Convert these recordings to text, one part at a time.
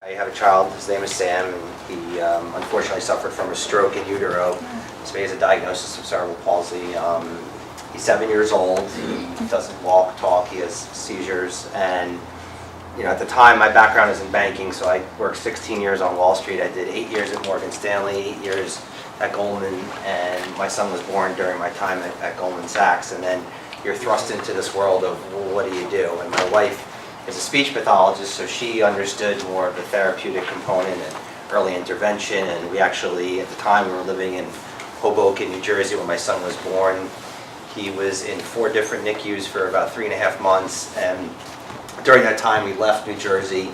I have a child, his name is Sam, and he unfortunately suffered from a stroke in utero. So he has a diagnosis of cerebral palsy. He's 7 years old, he doesn't walk, talk, he has seizures, and at the time my background is in banking, so I worked 16 years on Wall Street. I did 8 years at Morgan Stanley, 8 years at Goldman, and my son was born during my time at Goldman Sachs, and then you're thrust into this world of, well, what do you do? And my wife is a speech pathologist, so she understood more of the therapeutic component and early intervention, and we actually, at the time, we were living in Hoboken, New Jersey when my son was born. He was in 4 different NICUs for about 3.5 months, and during that time we left New Jersey,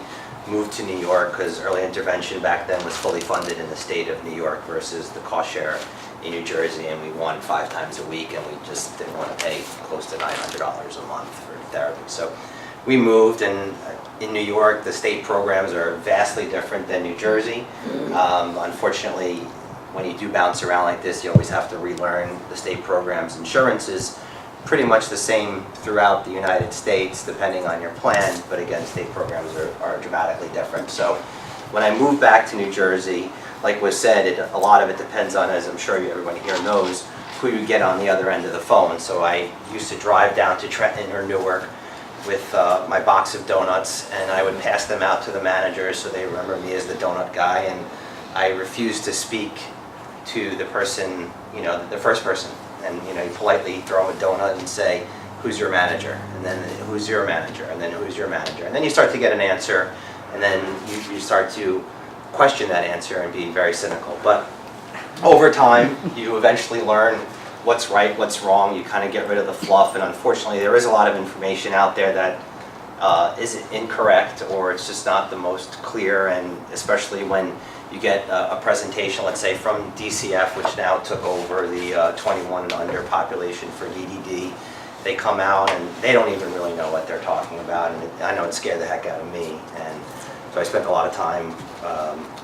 moved to New York, because early intervention back then was fully funded in the state of New York versus the cost share in New Jersey, and we won 5 times a week, and we just didn't want to pay close to $900 a month for therapy. So we moved, and in New York, the state programs are vastly different than New Jersey. Unfortunately, when you do bounce around like this, you always have to relearn the state programs. Insurance is pretty much the same throughout the United States, depending on your plan, but again, state programs are dramatically different. So when I moved back to New Jersey, like was said, a lot of it depends on, as I'm sure everybody here knows, who you get on the other end of the phone. So I used to drive down to Trenton or Newark with my box of donuts, and I would pass them out to the managers so they remember me as the donut guy, and I refused to speak to the person, the first person, and you politely throw them a donut and say, who's your manager? And then who's your manager? And then who's your manager? And then you start to get an answer, and then you start to question that answer and be very cynical. But over time, you eventually learn what's right, what's wrong. You kind of get rid of the fluff, and unfortunately there is a lot of information out there that is incorrect, or it's just not the most clear, and especially when you get a presentation, let's say from DCF, which now took over the 21 and under population for DDD. They come out and they don't even really know what they're talking about, and I know it scared the heck out of me, and so I spent a lot of time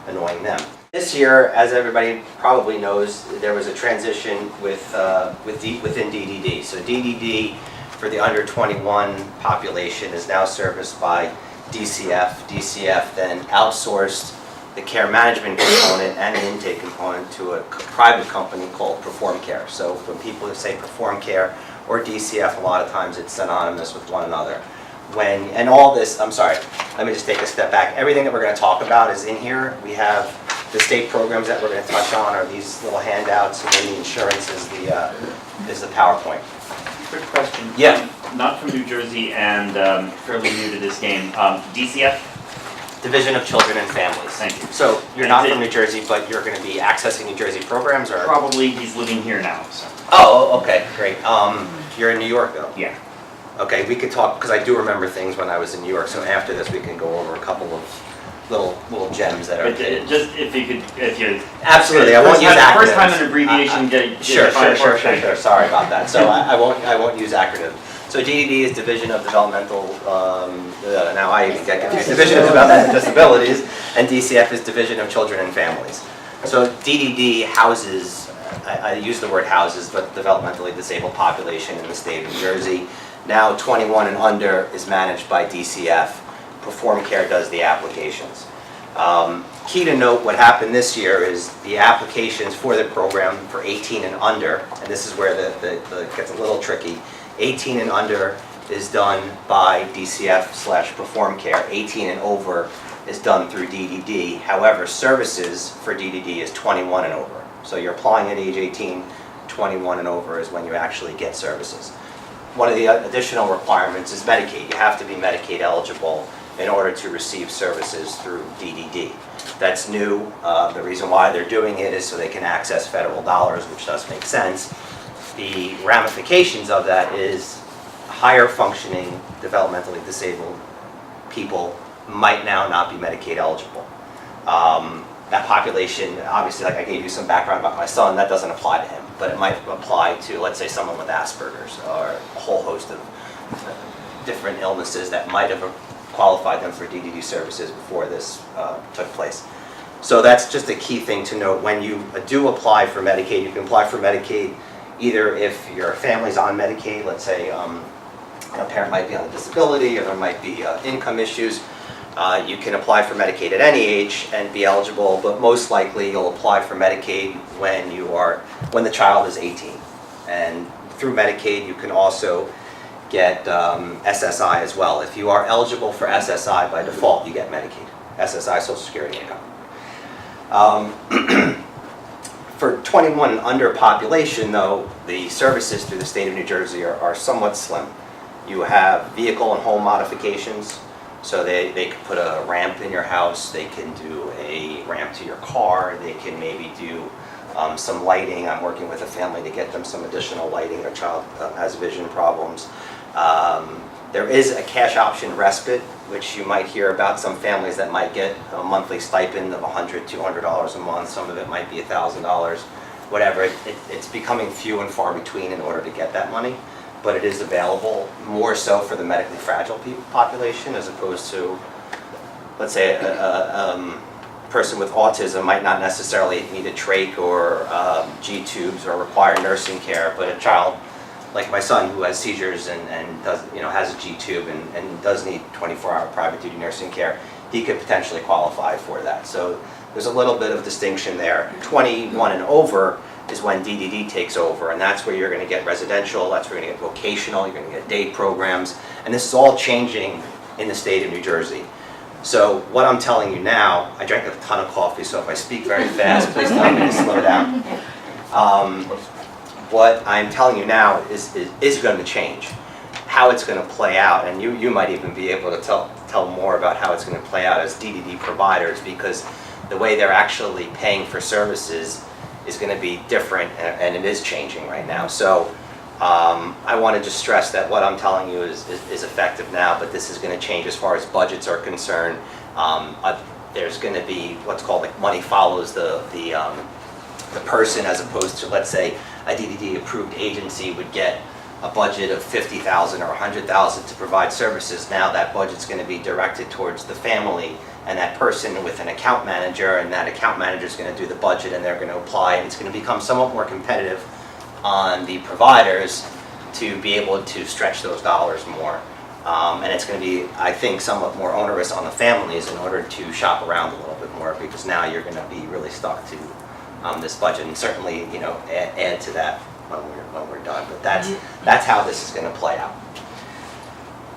annoying them. This year, as everybody probably knows, there was a transition within DDD. So DDD for the under 21 population is now serviced by DCF. DCF then outsourced the care management component and the intake component to a private company called Perform Care. So when people say Perform Care or DCF, a lot of times it's synonymous with one another. And all this, I'm sorry, let me just take a step back. Everything that we're going to talk about is in here. We have the state programs that we're going to touch on are these little handouts, and then the insurance is the PowerPoint. Quick question. Yeah. Not from New Jersey and fairly new to this game. DCF? Division of Children and Families. Thank you. So you're not from New Jersey, but you're going to be accessing New Jersey programs, or? Probably he's living here now. So. Oh, okay, great. You're in New York, though? Yeah. Okay, we could talk, because I do remember things when I was in New York, so after this we can go over a couple of little gems that are... Just if you... Absolutely, I won't use acronyms. First time an abbreviation, Sure, sorry about that. So I won't use acronyms. So DDD is Division of Developmental, now I even get confused, Division of Developmental Disabilities, and DCF is Division of Children and Families. So DDD houses, I use the word houses, but developmentally disabled population in the state of New Jersey. Now 21 and under is managed by DCF. Perform Care does the applications. Key to note, what happened this year is the applications for the program for 18 and under, and this is where it gets a little tricky. 18 and under is done by DCF/Perform Care. 18 and over is done through DDD. However, services for DDD is 21 and over. So you're applying at age 18, 21 and over is when you actually get services. One of the additional requirements is Medicaid. You have to be Medicaid eligible in order to receive services through DDD. That's new. The reason why they're doing it is so they can access federal dollars, which does make sense. The ramifications of that is higher functioning developmentally disabled people might now not be Medicaid eligible. That population, obviously, like I gave you some background about my son, that doesn't apply to him, but it might apply to, let's say, someone with Asperger's or a whole host of different illnesses that might have qualified them for DDD services before this took place. So that's just a key thing to note. When you do apply for Medicaid, you can apply for Medicaid either if your family's on Medicaid, let's say a parent might be on a disability or there might be income issues, You can apply for Medicaid at any age and be eligible, but most likely you'll apply for Medicaid when the child is 18. And through Medicaid, you can also get SSI as well. If you are eligible for SSI by default, you get Medicaid, SSI, Social Security income. For 21 and under population, though, the services through the state of New Jersey are somewhat slim. You have vehicle and home modifications, so they can put a ramp in your house, they can do a ramp to your car, they can maybe do some lighting. I'm working with a family to get them some additional lighting. Their child has vision problems. There is a cash option respite, which you might hear about. Some families that might get a monthly stipend of $100, $200 a month. Some of it might be $1,000, whatever. It's becoming few and far between in order to get that money, but it is available more so for the medically fragile population as opposed to, let's say, a person with autism might not necessarily need a trach or G-tubes or require nursing care, but a child like my son who has seizures and does, has a G-tube and does need 24-hour private duty nursing care, he could potentially qualify for that. So there's a little bit of distinction there. 21 and over is when DDD takes over, and that's where you're going to get residential, that's where you're going to get vocational, you're going to get day programs, and this is all changing in the state of New Jersey. So what I'm telling you now, I drank a ton of coffee, so if I speak very fast, please tell me to slow down. What I'm telling you now is going to change. How it's going to play out, and you might even be able to tell more about how it's going to play out as DDD providers, because the way they're actually paying for services is going to be different, and it is changing right now. So I want to just stress that what I'm telling you is effective now, but this is going to change as far as budgets are concerned. There's going to be what's called like money follows the person, as opposed to, let's say, a DDD approved agency would get a budget of $50,000 or $100,000 to provide services. Now that budget's going to be directed towards the family and that person with an account manager, and that account manager is going to do the budget and they're going to apply, and it's going to become somewhat more competitive on the providers to be able to stretch those dollars more. And it's going to be, I think, somewhat more onerous on the families in order to shop around a little bit more, because now you're going to be really stuck to this budget, and certainly, add to that when we're done. But that's how this is going to play out.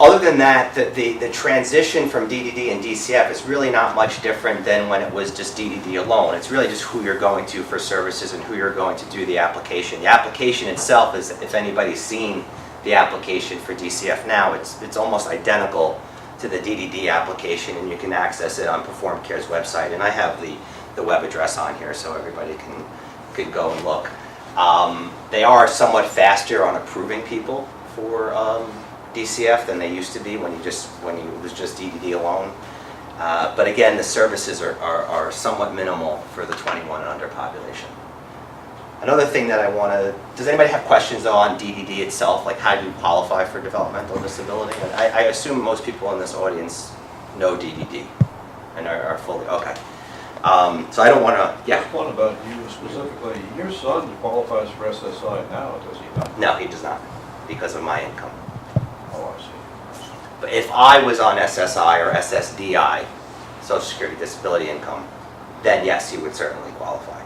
Other than that, the transition from DDD and DCF is really not much different than when it was just DDD alone. It's really just who you're going to for services and who you're going to do the application. The application itself is, if anybody's seen the application for DCF now, it's almost identical to the DDD application, and you can access it on Perform Care's website. And I have the web address on here so everybody can go and look. They are somewhat faster on approving people for DCF than they used to be when it was just DDD alone. But again, the services are somewhat minimal for the 21 and under population. Another thing that does anybody have questions though on DDD itself, like how do you qualify for developmental disability? And I assume most people in this audience know DDD and are fully, okay. So I don't want to, yeah. One about you specifically. Your son qualifies for SSI now, does he not? No, he does not, because of my income. Oh, I see. But if I was on SSI or SSDI, Social Security Disability Income, then yes, he would certainly qualify.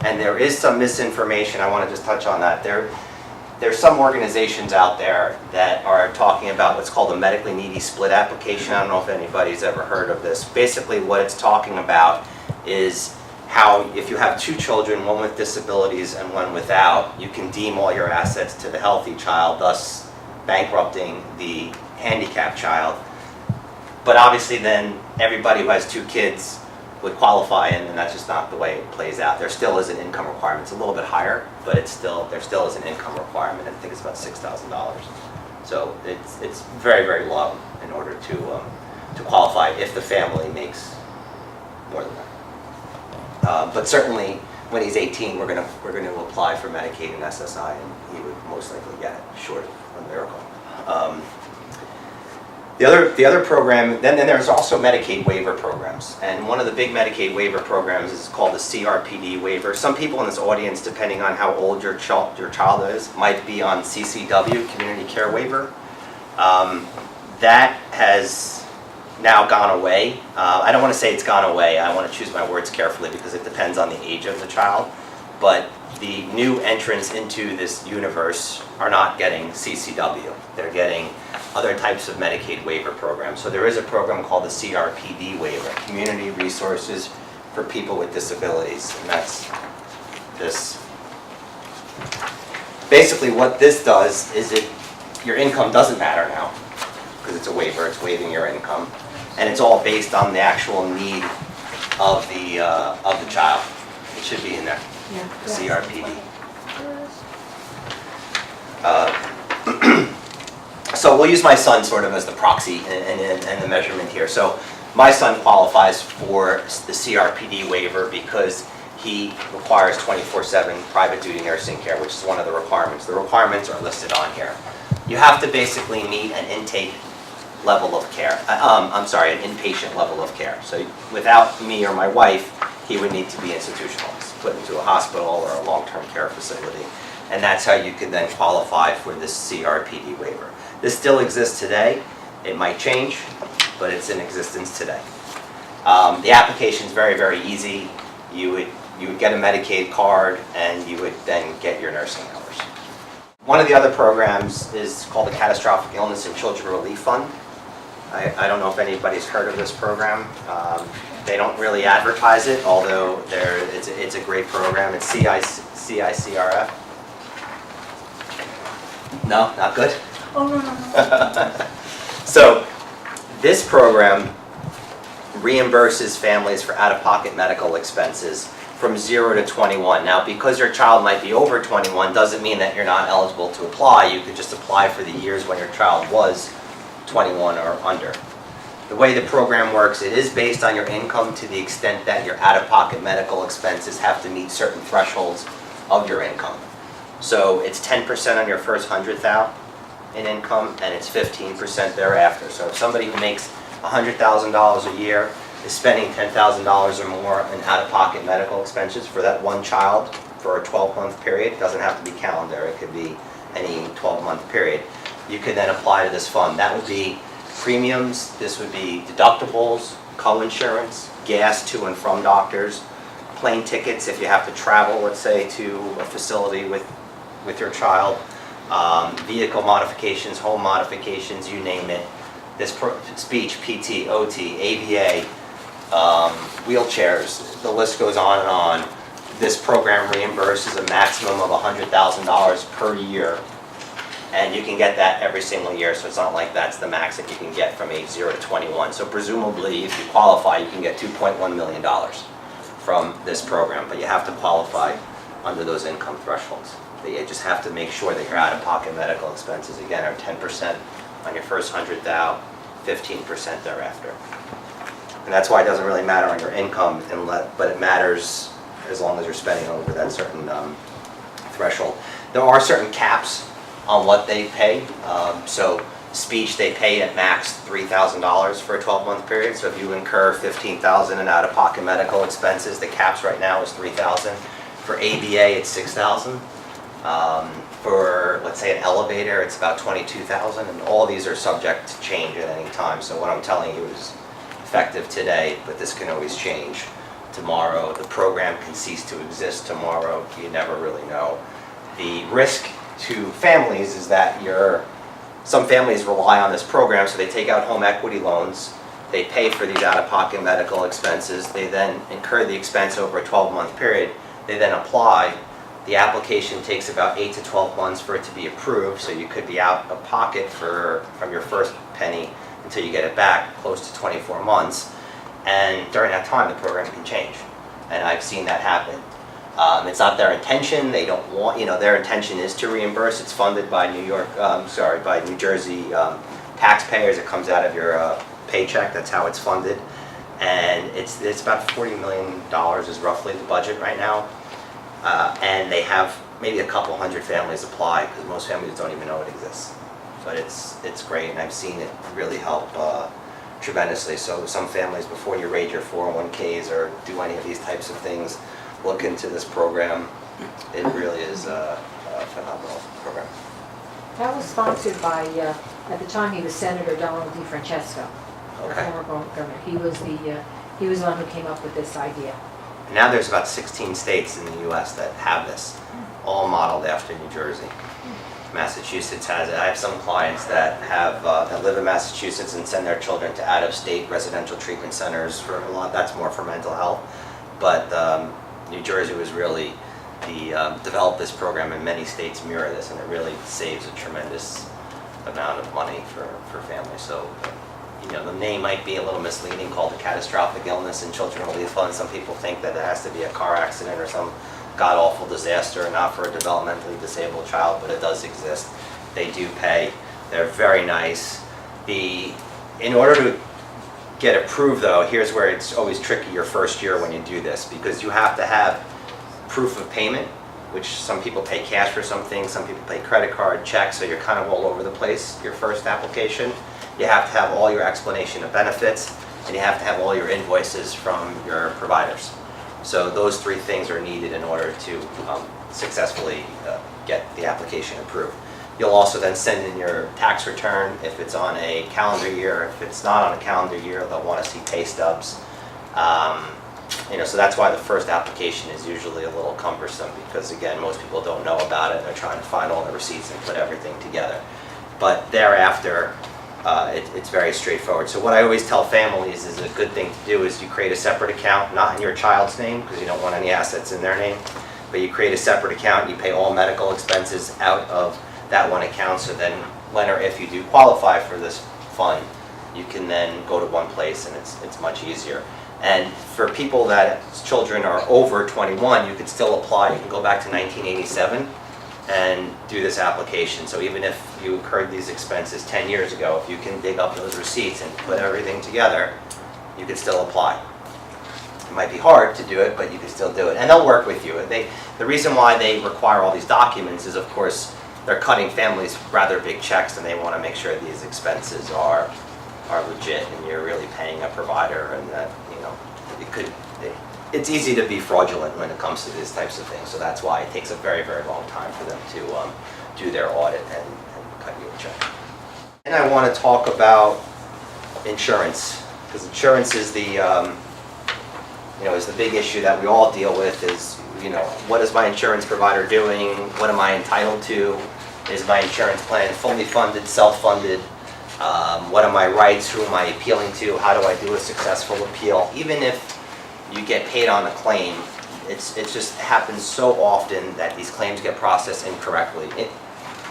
And there is some misinformation, I want to just touch on that. There's some organizations out there that are talking about what's called a medically needy split application. I don't know if anybody's ever heard of this. Basically what it's talking about is how if you have two children, one with disabilities and one without, you can deem all your assets to the healthy child, thus bankrupting the handicapped child. But obviously then everybody who has two kids would qualify, and that's just not the way it plays out. There still is an income requirement. It's a little bit higher, but there still is an income requirement. I think it's about $6,000. So it's very, very low in order to qualify if the family makes more than that. But certainly when he's 18, we're going to apply for Medicaid and SSI, and he would most likely get it, short of a miracle. The other program, then there's also Medicaid waiver programs, and one of the big Medicaid waiver programs is called the CRPD waiver. Some people in this audience, depending on how old your child is, might be on CCW, Community Care Waiver. That has now gone away. I don't want to say it's gone away. I want to choose my words carefully because it depends on the age of the child. But the new entrants into this universe are not getting CCW. They're getting other types of Medicaid waiver programs. So there is a program called the CRPD waiver, Community Resources for People with Disabilities, and that's this. Basically what this does is your income doesn't matter now because it's a waiver, it's waiving your income, and it's all based on the actual need of the child. It should be in there, the CRPD. So we'll use my son sort of as the proxy and the measurement here. So my son qualifies for the CRPD waiver because he requires 24/7 private duty nursing care, which is one of the requirements. The requirements are listed on here. You have to basically meet an intake level of care. An inpatient level of care. So without me or my wife, he would need to be institutionalized, put into a hospital or a long-term care facility. And that's how you can then qualify for this CRPD waiver. This still exists today. It might change, but it's in existence today. The application is very, very easy. You would get a Medicaid card and you would then get your nursing hours. One of the other programs is called the Catastrophic Illness and Children Relief Fund. I don't know if anybody's heard of this program. They don't really advertise it, although it's a great program. It's CICRF. No, not good? Oh, no. So this program reimburses families for out-of-pocket medical expenses from 0 to 21. Now, because your child might be over 21 doesn't mean that you're not eligible to apply. You could just apply for the years when your child was 21 or under. The way the program works, it is based on your income to the extent that your out-of-pocket medical expenses have to meet certain thresholds of your income. So it's 10% on your first $100,000 in income, and it's 15% thereafter. So if somebody who makes $100,000 a year is spending $10,000 or more in out-of-pocket medical expenses for that one child for a 12-month period, it doesn't have to be calendar, it could be any 12-month period, you could then apply to this fund. That would be premiums, this would be deductibles, co-insurance, gas to and from doctors, plane tickets if you have to travel, let's say, to a facility with your child, vehicle modifications, home modifications, you name it. This speech, PT, OT, ABA, wheelchairs, the list goes on and on. This program reimburses a maximum of $100,000 per year, and you can get that every single year, so it's not like that's the max that you can get from age 0 to 21. So presumably, if you qualify, you can get $2.1 million from this program, but you have to qualify under those income thresholds. You just have to make sure that your out-of-pocket medical expenses, again, are 10% on your first $100,000, 15% thereafter. And that's why it doesn't really matter on your income, but it matters as long as you're spending over that certain threshold. There are certain caps on what they pay. So speech, they pay at max $3,000 for a 12-month period. So if you incur $15,000 in out-of-pocket medical expenses, the caps right now is $3,000. For ABA, it's $6,000. For, let's say, an elevator, it's about $22,000, and all these are subject to change at any time. So what I'm telling you is effective today, but this can always change tomorrow. The program can cease to exist tomorrow. You never really know. The risk to families is that some families rely on this program, so they take out home equity loans. They pay for these out-of-pocket medical expenses. They then incur the expense over a 12-month period. They then apply. The application takes about 8 to 12 months for it to be approved, so you could be out of pocket from your first penny until you get it back, close to 24 months. And during that time, the program can change. And I've seen that happen. It's not their intention. They don't want, their intention is to reimburse. It's funded by by New Jersey taxpayers. It comes out of your paycheck. That's how it's funded. And it's about $40 million is roughly the budget right now. And they have maybe a couple hundred families apply because most families don't even know it exists. But it's great, and I've seen it really help tremendously. So some families, before you raid your 401ks or do any of these types of things, look into this program. It really is a phenomenal program. That was sponsored by, at the time he was Senator Donald DeFrancesco. the Okay. former governor. He was the one who came up with this idea. Now there's about 16 states in the US that have this, all modeled after New Jersey. Massachusetts has it. I have some clients that that live in Massachusetts and send their children to out-of-state residential treatment centers for a lot. That's more for mental health. But New Jersey was really developed this program, and many states mirror this, and it really saves a tremendous amount of money for families. So, the name might be a little misleading, called a catastrophic illness and children relief fund. Some people think that it has to be a car accident or some god-awful disaster, not for a developmentally disabled child, but it does exist. They do pay. They're very nice. In order to get approved, though, here's where it's always tricky your first year when you do this, because you have to have proof of payment, which some people pay cash for some things, some people pay credit card, check, so you're kind of all over the place your first application. You have to have all your explanation of benefits, and you have to have all your invoices from your providers. So those three things are needed in order to successfully get the application approved. You'll also then send in your tax return if it's on a calendar year. If it's not on a calendar year, they'll want to see pay stubs. So that's why the first application is usually a little cumbersome, because again, most people don't know about it. They're trying to find all the receipts and put everything together. But thereafter, it's very straightforward. So what I always tell families is a good thing to do is you create a separate account, not in your child's name, because you don't want any assets in their name, but you create a separate account, you pay all medical expenses out of that one account, so then when or if you do qualify for this fund, you can then go to one place, and it's much easier. And for people that children are over 21, you can still apply. You can go back to 1987 and do this application. So even if you incurred these expenses 10 years ago, if you can dig up those receipts and put everything together, you can still apply. It might be hard to do it, but you can still do it. And they'll work with you. The reason why they require all these documents is, of course, they're cutting families rather big checks, and they want to make sure these expenses are legit and you're really paying a provider, and that it's easy to be fraudulent when it comes to these types of things. So that's why it takes a very, very long time for them to do their audit and cut you a check. And I want to talk about insurance, because insurance is the big issue that we all deal with. Is what is my insurance provider doing? What am I entitled to? Is my insurance plan fully funded, self-funded? What are my rights? Who am I appealing to? How do I do a successful appeal? Even if you get paid on a claim, it just happens so often that these claims get processed incorrectly.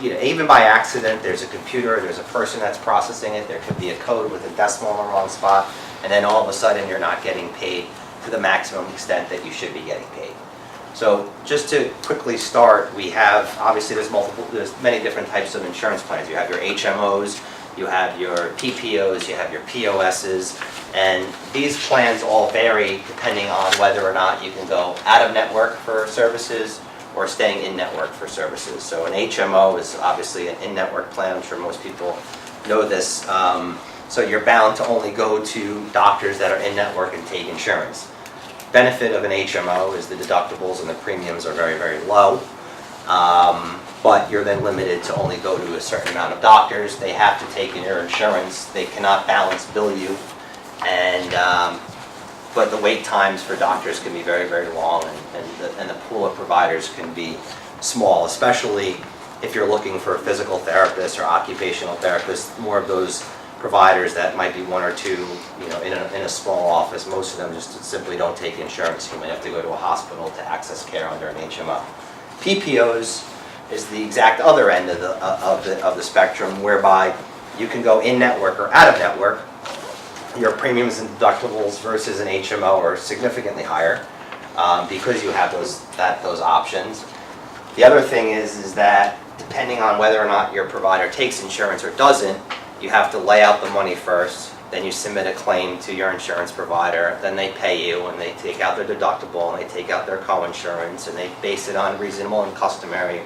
Even by accident, there's a computer, there's a person that's processing it, there could be a code with a decimal in the wrong spot, and then all of a sudden you're not getting paid to the maximum extent that you should be getting paid. So just to quickly start, we have, obviously there's many different types of insurance plans. You have your HMOs, you have your PPOs, you have your POSs, and these plans all vary depending on whether or not you can go out of network for services or staying in network for services. So an HMO is obviously an in-network plan. I'm sure most people know this. So you're bound to only go to doctors that are in network and take insurance. Benefit of an HMO is the deductibles and the premiums are very, very low. But you're then limited to only go to a certain amount of doctors. They have to take in your insurance. They cannot balance bill you. But the wait times for doctors can be very, very long, and the pool of providers can be small, especially if you're looking for a physical therapist or occupational therapist. More of those providers that might be one or two, in a small office. Most of them just simply don't take insurance. You may have to go to a hospital to access care under an HMO. PPOs is the exact other end of the spectrum, whereby you can go in network or out of network. Your premiums and deductibles versus an HMO are significantly higher because you have those options. The other thing is that depending on whether or not your provider takes insurance or doesn't, you have to lay out the money first, then you submit a claim to your insurance provider, then they pay you, and they take out their deductible, and they take out their co-insurance, and they base it on reasonable and customary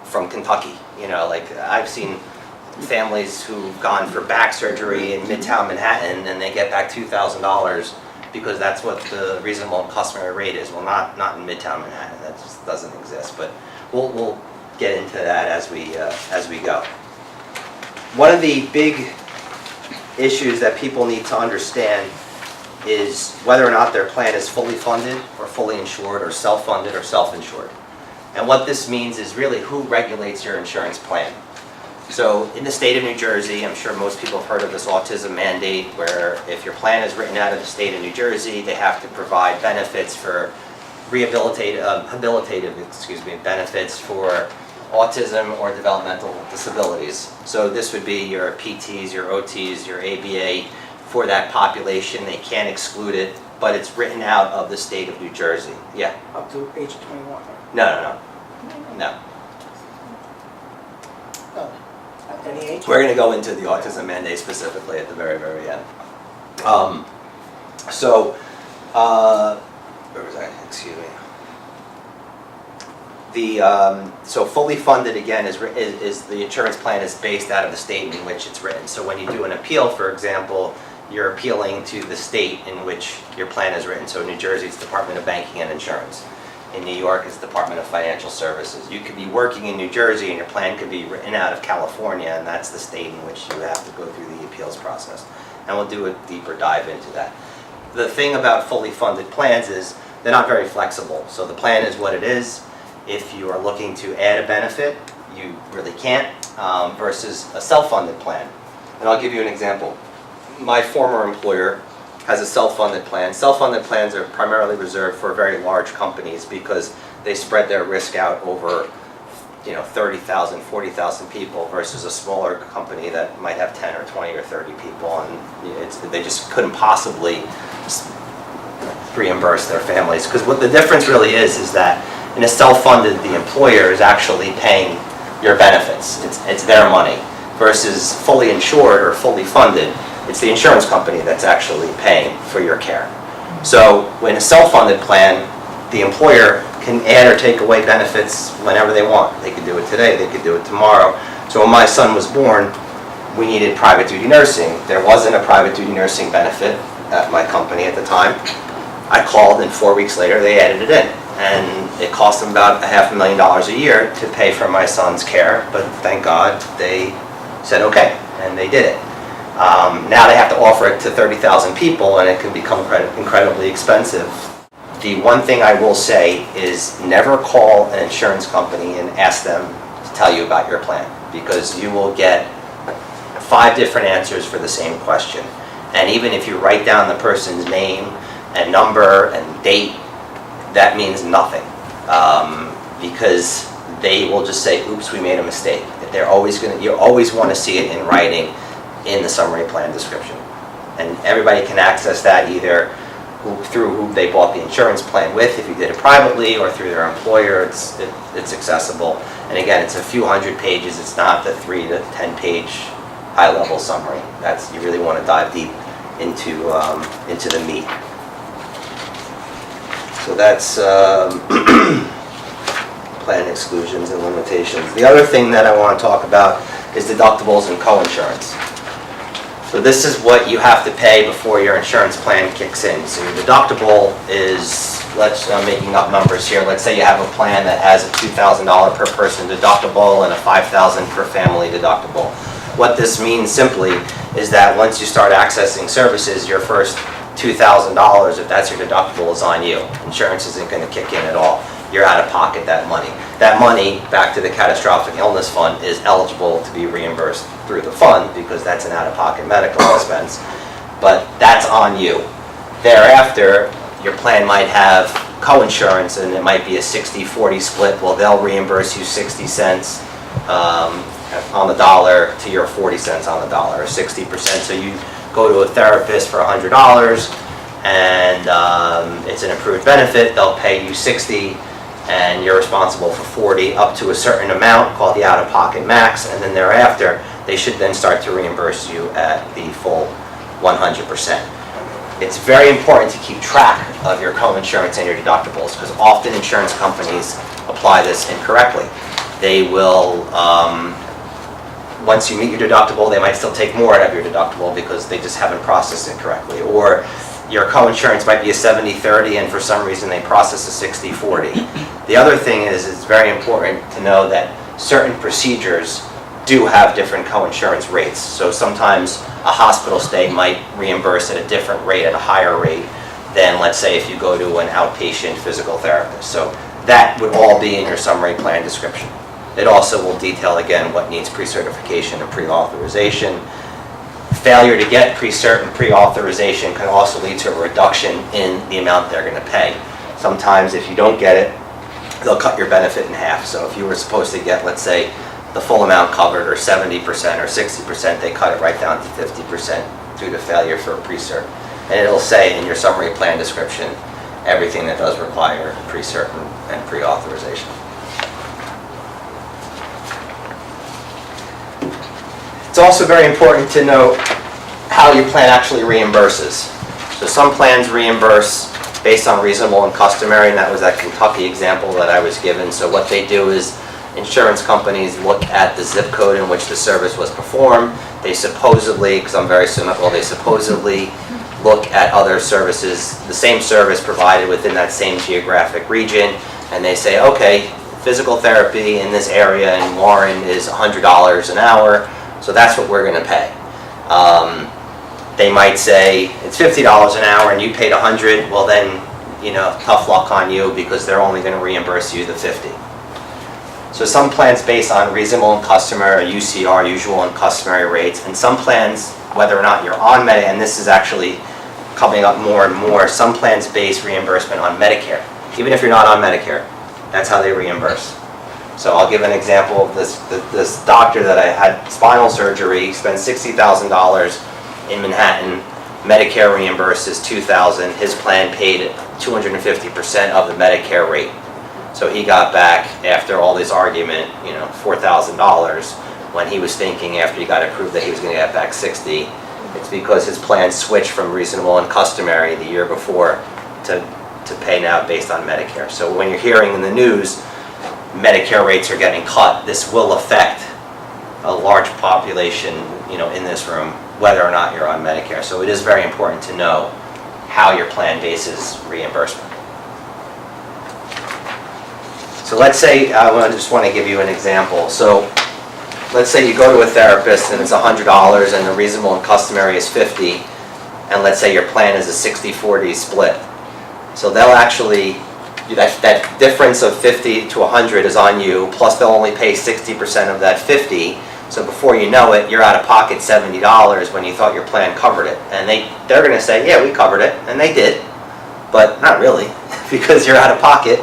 from Kentucky. I've seen families who've gone for back surgery in Midtown Manhattan, and they get back $2,000 because that's what the reasonable and customary rate is. Well, not in Midtown Manhattan. That just doesn't exist. But we'll get into that as we go. One of the big issues that people need to understand is whether or not their plan is fully funded or fully insured or self-funded or self-insured. And what this means is really who regulates your insurance plan. So in the state of New Jersey, I'm sure most people have heard of this autism mandate where if your plan is written out of the state of New Jersey, they have to provide benefits for habilitative benefits for autism or developmental disabilities. So this would be your PTs, your OTs, your ABA for that population. They can't exclude it, but it's written out of the state of New Jersey. Yeah? Up to age of 21. No. No. At any age? We're going to go into the autism mandate specifically at the very, very end. Where was I? Excuse me. So fully funded again is the insurance plan is based out of the state in which it's written. So when you do an appeal, for example, you're appealing to the state in which your plan is written. So in New Jersey, it's Department of Banking and Insurance. In New York, it's Department of Financial Services. You could be working in New Jersey and your plan could be written out of California, and that's the state in which you have to go through the appeals process. And we'll do a deeper dive into that. The thing about fully funded plans is they're not very flexible. So the plan is what it is. If you are looking to add a benefit, you really can't, versus a self-funded plan. And I'll give you an example. My former employer has a self-funded plan. Self-funded plans are primarily reserved for very large companies because they spread their risk out over 30,000, 40,000 people versus a smaller company that might have 10 or 20 or 30 people, and they just couldn't possibly reimburse their families. Because what the difference really is that in a self-funded, the employer is actually paying your benefits. It's their money. Versus fully insured or fully funded, it's the insurance company that's actually paying for your care. So when a self-funded plan, the employer can add or take away benefits whenever they want. They could do it today, they could do it tomorrow. So when my son was born, we needed private duty nursing. There wasn't a private duty nursing benefit at my company at the time. I called and 4 weeks later they added it in. And it cost them about $500,000 a year to pay for my son's care, but thank God they said okay, and they did it. Now they have to offer it to 30,000 people and it can become incredibly expensive. The one thing I will say is never call an insurance company and ask them to tell you about your plan, because you will get 5 different answers for the same question. And even if you write down the person's name and number and date, that means nothing, because they will just say, oops, we made a mistake. You always want to see it in writing in the summary plan description. And everybody can access that either through who they bought the insurance plan with, if you did it privately, or through their employer. It's accessible. And again, it's a few hundred pages. It's not the 3 to 10 page high-level summary. You really want to dive deep into the meat. So that's plan exclusions and limitations. The other thing that I want to talk about is deductibles and co-insurance. So this is what you have to pay before your insurance plan kicks in. So your deductible is, I'm making up numbers here. Let's say you have a plan that has a $2,000 per person deductible and a $5,000 per family deductible. What this means simply is that once you start accessing services, your first $2,000, if that's your deductible, is on you. Insurance isn't going to kick in at all. You're out of pocket that money. That money, back to the catastrophic illness fund, is eligible to be reimbursed through the fund because that's an out-of-pocket medical expense. But that's on you. Thereafter, your plan might have co-insurance and it might be a 60-40 split. Well, they'll reimburse you 60 cents on the dollar to your 40 cents on the dollar, or 60%. So you go to a therapist for $100 and it's an approved benefit. They'll pay you 60 and you're responsible for 40 up to a certain amount called the out-of-pocket max, and then thereafter they should then start to reimburse you at the full 100%. It's very important to keep track of your co-insurance and your deductibles, because often insurance companies apply this incorrectly. They will, once you meet your deductible, they might still take more out of your deductible because they just haven't processed it correctly. Or your co-insurance might be a 70-30 and for some reason they process a 60-40. The other thing is, it's very important to know that certain procedures do have different co-insurance rates. So sometimes a hospital stay might reimburse at a different rate, at a higher rate than, let's say, if you go to an outpatient physical therapist. So that would all be in your summary plan description. It also will detail, again, what needs pre-certification and pre-authorization. Failure to get pre-cert and pre-authorization can also lead to a reduction in the amount they're going to pay. Sometimes if you don't get it, they'll cut your benefit in half. So if you were supposed to get, let's say, the full amount covered, or 70% or 60%, they cut it right down to 50% due to failure for a pre-cert. And it'll say in your summary plan description everything that does require pre-cert and pre-authorization. It's also very important to note how your plan actually reimburses. So some plans reimburse based on reasonable and customary, and that was that Kentucky example that I was given. So what they do is insurance companies look at the zip code in which the service was performed. They supposedly, because I'm very cynical, they supposedly look at other services, the same service provided within that same geographic region, and they say, okay, physical therapy in this area in Warren is $100 an hour, so that's what we're going to pay. They might say it's $50 an hour and you paid $100, well then, tough luck on you because they're only going to reimburse you the $50. So some plans based on reasonable and customary, or UCR, usual and customary rates, and some plans, whether or not you're on Medicare, and this is actually coming up more and more, some plans base reimbursement on Medicare. Even if you're not on Medicare, that's how they reimburse. So I'll give an example of this doctor that I had spinal surgery, spent $60,000 in Manhattan, Medicare reimburses $2,000, his plan paid 250% of the Medicare rate. So he got back, after all this argument, $4,000, when he was thinking after he got approved that he was going to get back $60. It's because his plan switched from reasonable and customary the year before to pay now based on Medicare. So when you're hearing in the news, Medicare rates are getting cut, this will affect a large population, in this room, whether or not you're on Medicare. So it is very important to know how your plan bases reimbursement. So let's say, I just want to give you an example. So let's say you go to a therapist and it's $100 and the reasonable and customary is $50, and let's say your plan is a 60-40 split. So they'll actually, that difference of 50 to 100 is on you, plus they'll only pay 60% of that 50. So before you know it, you're out of pocket $70 when you thought your plan covered it. And they're going to say, yeah, we covered it, and they did, but not really, because you're out of pocket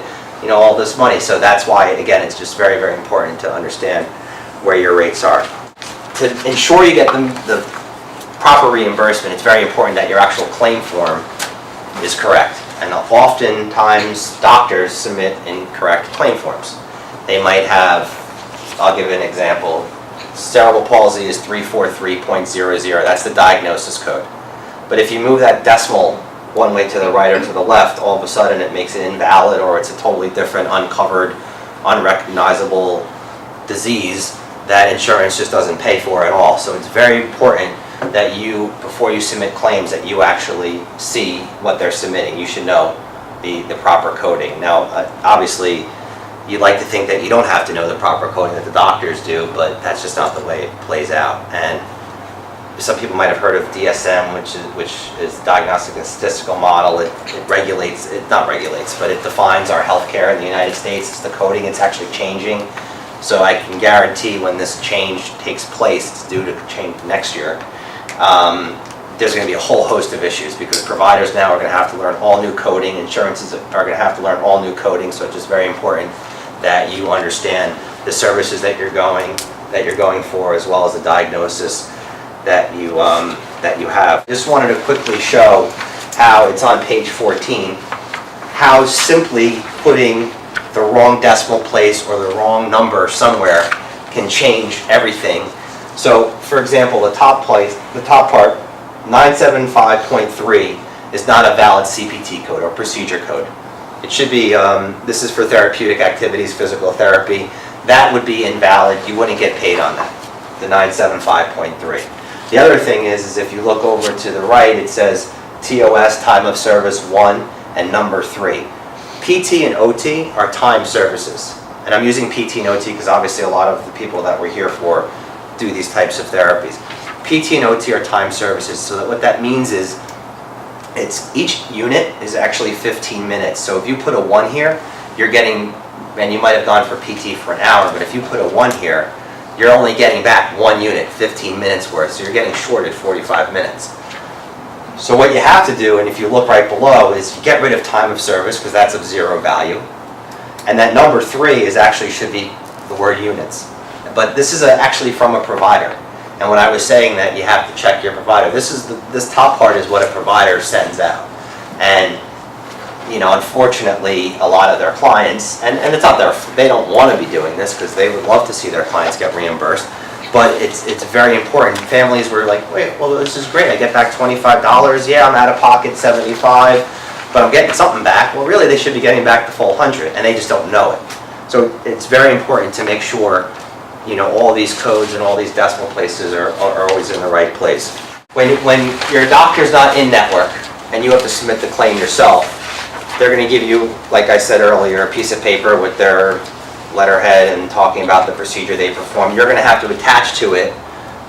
all this money. So that's why, again, it's just very, very important to understand where your rates are. To ensure you get the proper reimbursement, it's very important that your actual claim form is correct. And oftentimes, doctors submit incorrect claim forms. They might have, I'll give you an example, cerebral palsy is 343.00, that's the diagnosis code. But if you move that decimal one way to the right or to the left, all of a sudden it makes it invalid, or it's a totally different, uncovered, unrecognizable disease that insurance just doesn't pay for at all. So it's very important that you, before you submit claims, that you actually see what they're submitting. You should know the proper coding. Now, obviously, you'd like to think that you don't have to know the proper coding that the doctors do, but that's just not the way it plays out. And some people might have heard of DSM, which is Diagnostic and Statistical Model. It regulates, it not regulates, but it defines our healthcare in the United States. It's the coding, it's actually changing. So I can guarantee when this change takes place, it's due to change next year, there's going to be a whole host of issues, because providers now are going to have to learn all new coding, insurances are going to have to learn all new coding. So it's just very important that you understand the services that you're going for, as well as the diagnosis that you have. Just wanted to quickly show how it's on page 14, how simply putting the wrong decimal place or the wrong number somewhere can change everything. So, for example, the top part, 975.3 is not a valid CPT code or procedure code. It should be, this is for therapeutic activities, physical therapy. That would be invalid. You wouldn't get paid on that, the 975.3. The other thing is if you look over to the right, it says TOS, time of service 1, and number 3. PT and OT are time services. And I'm using PT and OT because obviously a lot of the people that we're here for do these types of therapies. PT and OT are time services, so that what that means is each unit is actually 15 minutes. So if you put a 1 here, you're getting, and you might have gone for PT for an hour, but if you put a 1 here, you're only getting back 1 unit, 15 minutes worth, so you're getting shorted 45 minutes. So what you have to do, and if you look right below, is you get rid of time of service, because that's of 0 value. And that number 3 is actually should be the word units. But this is actually from a provider. And when I was saying that you have to check your provider, this top part is what a provider sends out. And unfortunately, a lot of their clients, and it's not they don't want to be doing this because they would love to see their clients get reimbursed, but it's very important. Families were like, wait, well, this is great. I get back $25. Yeah, I'm out of pocket $75, but I'm getting something back. Well, really, they should be getting back the full 100, and they just don't know it. So it's very important to make sure all these codes and all these decimal places are always in the right place. When your doctor's not in network and you have to submit the claim yourself, they're going to give you, like I said earlier, a piece of paper with their letterhead and talking about the procedure they perform. You're going to have to attach to it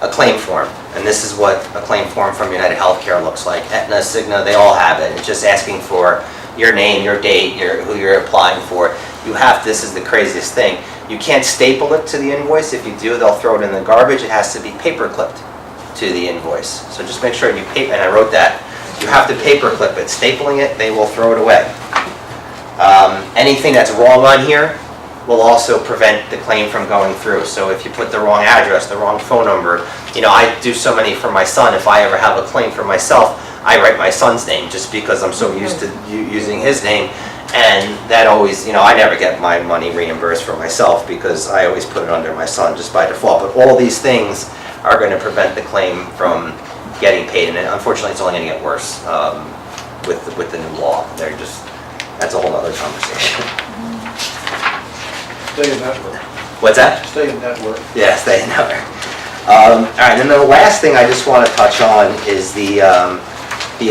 a claim form. And this is what a claim form from United Healthcare looks like. Aetna, Cigna, they all have it. It's just asking for your name, your date, who you're applying for. This is the craziest thing. You can't staple it to the invoice. If you do, they'll throw it in the garbage. It has to be paper clipped to the invoice. So just make sure and I wrote that, you have to paper clip it. Stapling it, they will throw it away. Anything that's wrong on here will also prevent the claim from going through. So if you put the wrong address, the wrong phone number, I do so many for my son. If I ever have a claim for myself, I write my son's name just because I'm so used to using his name. And that always, I never get my money reimbursed for myself because I always put it under my son just by default. But all these things are going to prevent the claim from getting paid. And unfortunately, it's only going to get worse with the new law. That's a whole other conversation. Stay in network. What's that? Stay in network. Yeah, stay in network. All right, and then the last thing I just want to touch on is the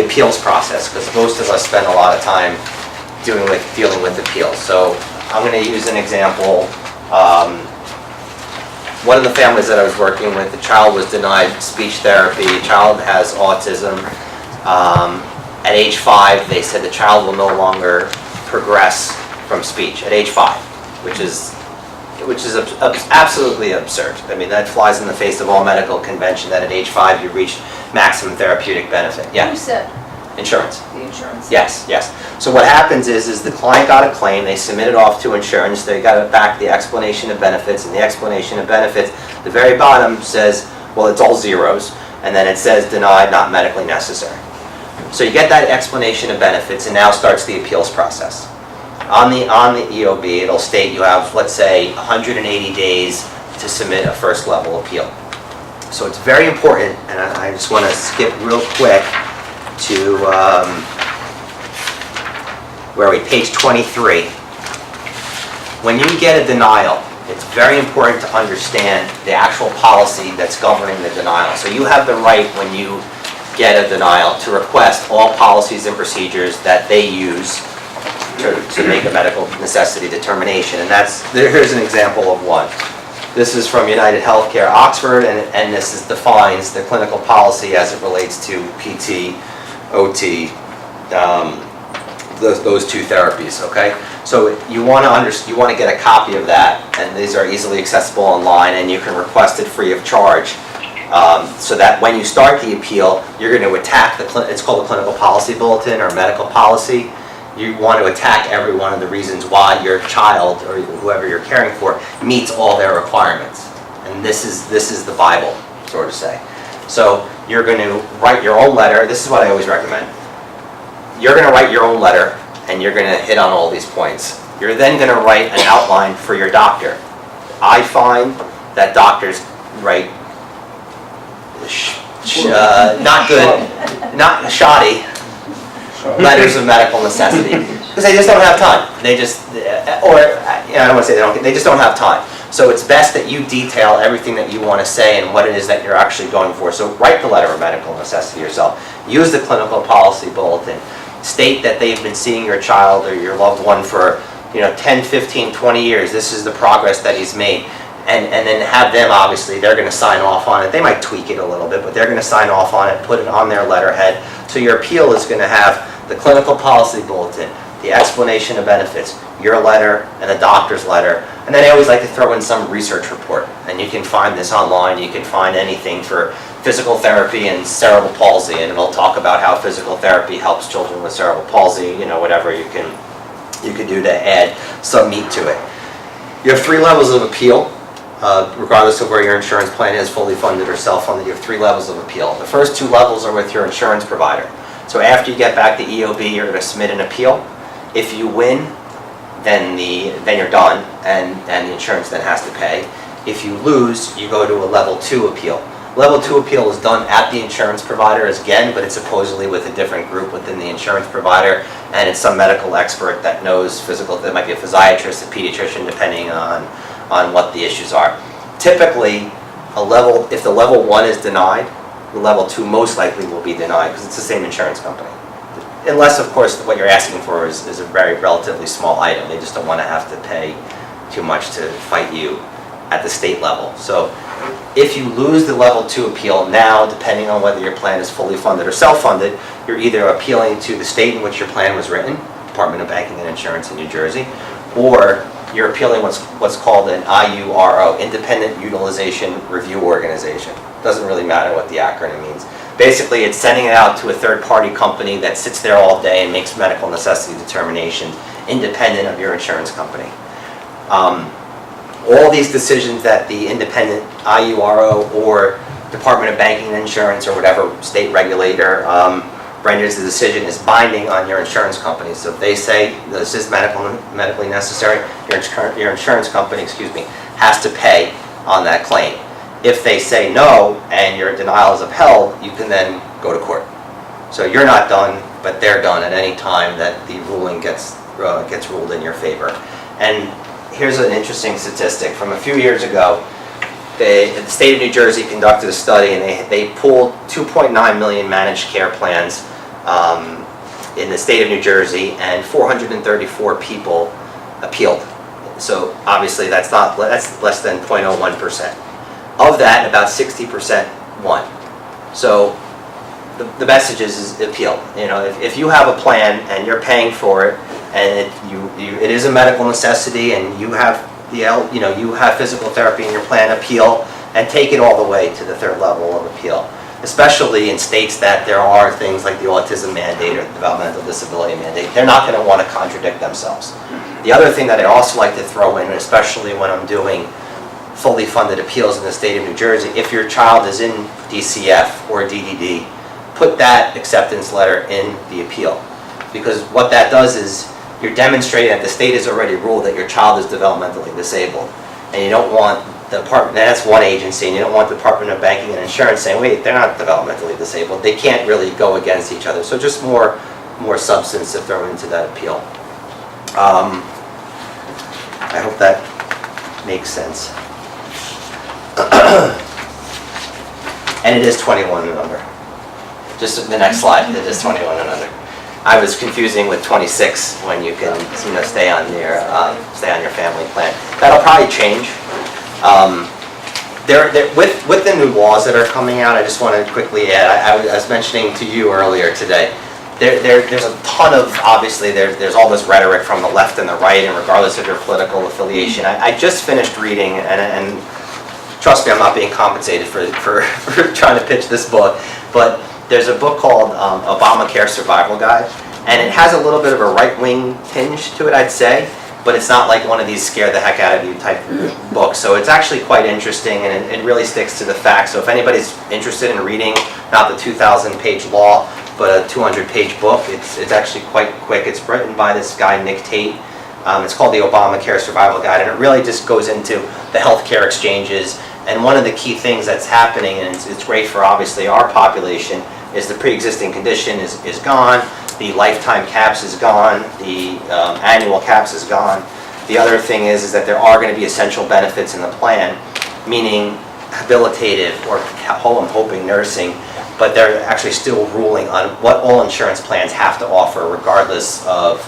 appeals process, because most of us spend a lot of time dealing with appeals. So I'm going to use an example. One of the families that I was working with, the child was denied speech therapy. The child has autism. At age 5, they said the child will no longer progress from speech at age 5, which is absolutely absurd. I mean, that flies in the face of all medical convention that at age 5 you reach maximum therapeutic benefit. Yeah. Who said? Insurance. The insurance? Yes. So what happens is the client got a claim, they submit it off to insurance, they got back the explanation of benefits, and the explanation of benefits, the very bottom says, well, it's all zeros, and then it says denied, not medically necessary. So you get that explanation of benefits, and now starts the appeals process. On the EOB, it'll state you have, let's say, 180 days to submit a first level appeal. So it's very important, and I just want to skip real quick to page 23. When you get a denial, it's very important to understand the actual policy that's governing the denial. So you have the right, when you get a denial, to request all policies and procedures that they use to make a medical necessity determination. And here's an example of one. This is from United Healthcare Oxford, and this defines the clinical policy as it relates to PT, OT, those two therapies. Okay, so you want to get a copy of that, and these are easily accessible online, and you can request it free of charge. So that when you start the appeal, you're going to attack it's called the clinical policy bulletin or medical policy. You want to attack every one of the reasons why your child or whoever you're caring for meets all their requirements. And this is the Bible, sort of say. So you're going to write your own letter. This is what I always recommend. You're going to write your own letter, and you're going to hit on all these points. You're then going to write an outline for your doctor. I find that doctors write not good, not shoddy letters of medical necessity, because they just don't have time. They just, I don't want to say they just don't have time. So it's best that you detail everything that you want to say and what it is that you're actually going for. So write the letter of medical necessity yourself. Use the clinical policy bulletin. State that they've been seeing your child or your loved one for 10, 15, 20 years. This is the progress that he's made. and then have them, obviously, they're going to sign off on it. They might tweak it a little bit, but they're going to sign off on it, put it on their letterhead. So your appeal is going to have the clinical policy bulletin, the explanation of benefits, your letter, and the doctor's letter. And then I always like to throw in some research report. And you can find this online. You can find anything for physical therapy and cerebral palsy, and it'll talk about how physical therapy helps children with cerebral palsy, whatever you can do to add some meat to it. You have 3 levels of appeal. Regardless of where your insurance plan is, fully funded or self-funded, you have 3 levels of appeal. The first 2 levels are with your insurance provider. So after you get back the EOB, you're going to submit an appeal. If you win, then you're done, and the insurance then has to pay. If you lose, you go to a level 2 appeal. Level 2 appeal is done at the insurance provider again, but it's supposedly with a different group within the insurance provider, and it's some medical expert that knows physical. That might be a physiatrist, a pediatrician, depending on what the issues are. Typically, if the level 1 is denied, the level 2 most likely will be denied because it's the same insurance company. Unless, of course, what you're asking for is a very relatively small item. They just don't want to have to pay too much to fight you at the state level. So if you lose the level 2 appeal, now, depending on whether your plan is fully funded or self-funded, you're either appealing to the state in which your plan was written, Department of Banking and Insurance in New Jersey, or you're appealing what's called an IURO, Independent Utilization Review Organization. Doesn't really matter what the acronym means. Basically, it's sending it out to a third-party company that sits there all day and makes medical necessity determinations independent of your insurance company. All these decisions that the independent IURO or Department of Banking and Insurance or whatever state regulator renders the decision is binding on your insurance company. So if they say this is medically necessary, your insurance company, has to pay on that claim. If they say no and your denial is upheld, you can then go to court. So you're not done, but they're done at any time that the ruling gets ruled in your favor. And here's an interesting statistic. From a few years ago, the state of New Jersey conducted a study, and they pulled 2.9 million managed care plans in the state of New Jersey, and 434 people appealed. So obviously that's less than 0.01%. Of that, about 60% won. So the message is appeal. If you have a plan and you're paying for it, and it is a medical necessity, and you have you have physical therapy in your plan, appeal, and take it all the way to the 3rd level of appeal. Especially in states that there are things like the autism mandate or the developmental disability mandate. They're not going to want to contradict themselves. The other thing that I also like to throw in, especially when I'm doing fully funded appeals in the state of New Jersey, if your child is in DCF or DDD, put that acceptance letter in the appeal. Because what that does is you're demonstrating that the state has already ruled that your child is developmentally disabled. And you don't want the department, that's one agency, and you don't want the Department of Banking and Insurance saying, wait, they're not developmentally disabled. They can't really go against each other. So just more substance to throw into that appeal. I hope that makes sense. And it is 21 and under. Just the next slide, it is 21 and under. I was confusing with 26 when you can stay on your family plan. That'll probably change. With the new laws that are coming out, I just want to quickly add, I was mentioning to you earlier today, there's a ton of, obviously, there's all this rhetoric from the left and the right, and regardless of your political affiliation. I just finished reading, and trust me, I'm not being compensated for trying to pitch this book, but there's a book called Obamacare Survival Guide, and it has a little bit of a right-wing tinge to it, I'd say, but it's not like one of these scare the heck out of you type books. So it's actually quite interesting, and it really sticks to the facts. So if anybody's interested in reading not the 2,000-page law, but a 200-page book, it's actually quite quick. It's written by this guy, Nick Tate. It's called the Obamacare Survival Guide, and it really just goes into the healthcare exchanges. And one of the key things that's happening, and it's great for obviously our population, is the pre-existing condition is gone, the lifetime caps is gone, the annual caps is gone. The other thing is that there are going to be essential benefits in the plan, meaning habilitative or I'm hoping nursing, but they're actually still ruling on what all insurance plans have to offer regardless of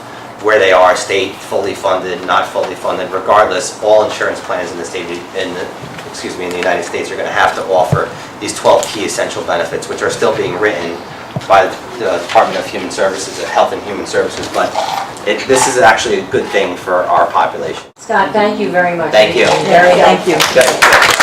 where they are, state fully funded, not fully funded, regardless, all insurance plans in the state, in the United States are going to have to offer these 12 key essential benefits, which are still being written by the Department of Human Services, Health and Human Services, but this is actually a good thing for our population. Scott, thank you very much. Thank you. Very Thank you. Good.